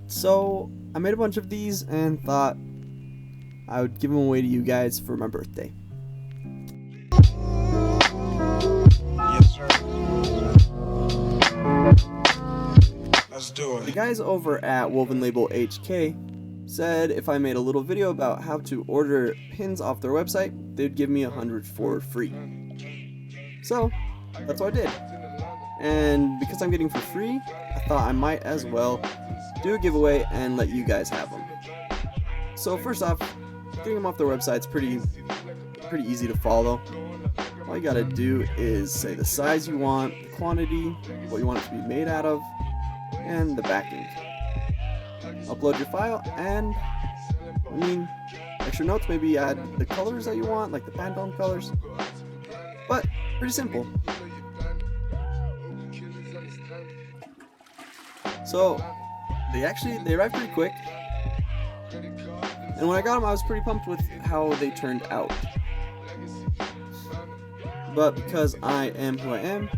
So I made a bunch of these and thought I would give them away to you guys for my birthday. Yes, sir. Let's do it. The guys over at Woven Label HK said if I made a little video about how to order pins off their website, they'd give me 100 for free. So that's what I did. And because I'm getting for free, I thought I might as well do a giveaway and let you guys have them. So first off, getting them off their website's pretty easy to follow. All you gotta do is say the size you want, the quantity, what you want it to be made out of, and the backing. Upload your file, and extra notes, maybe add the colors that you want, like the Pantone colors. But pretty simple. So they arrived pretty quick, and when I got them I was pretty pumped with how they turned out. But because I am who I am,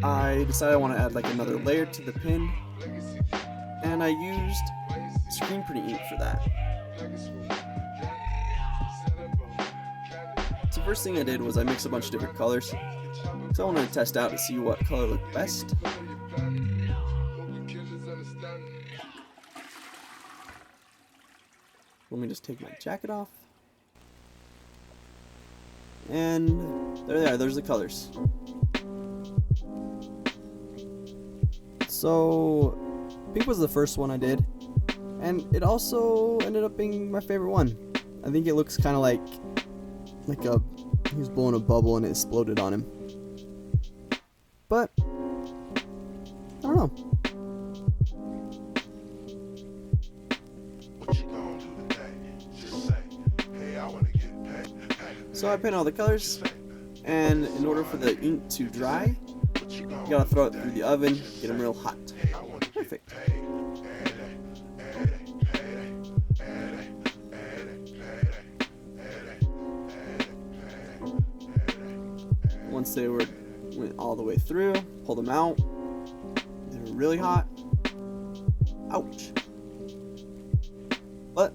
I decided I want to add like another layer to the pin, and I used screen printing ink for that. So first thing I did was I mixed a bunch of different colors, so I wanted to test out to see what color looked best. Let me just take my jacket off. And there they are, there's the colors. So pink was the first one I did, and it also ended up being my favorite one. I think it looks kind of like he was blowing a bubble and it exploded on him. But I don't know. So I paint all the colors, and in order for the ink to dry, you gotta throw it through the oven, get them real hot. Perfect. Once they went all the way through, pull them out. They were really hot. Ouch. But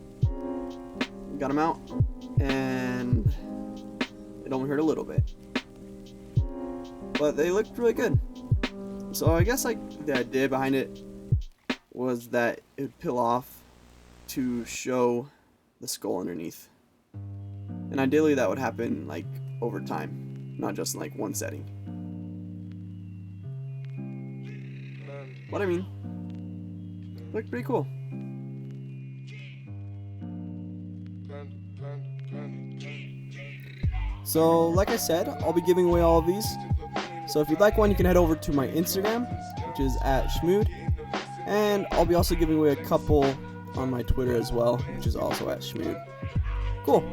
got them out, and it only hurt a little bit, but they looked really good. So I guess like the idea behind it was that it would peel off to show the skull underneath, and ideally that would happen like over time, not just in like one setting. What I mean, looked pretty cool. So like I said, I'll be giving away all of these. So if you'd like one, you can head over to my Instagram, which is @Shmoxd, and I'll be also giving away a couple on my Twitter as well, which is also @Shmoxd. Cool.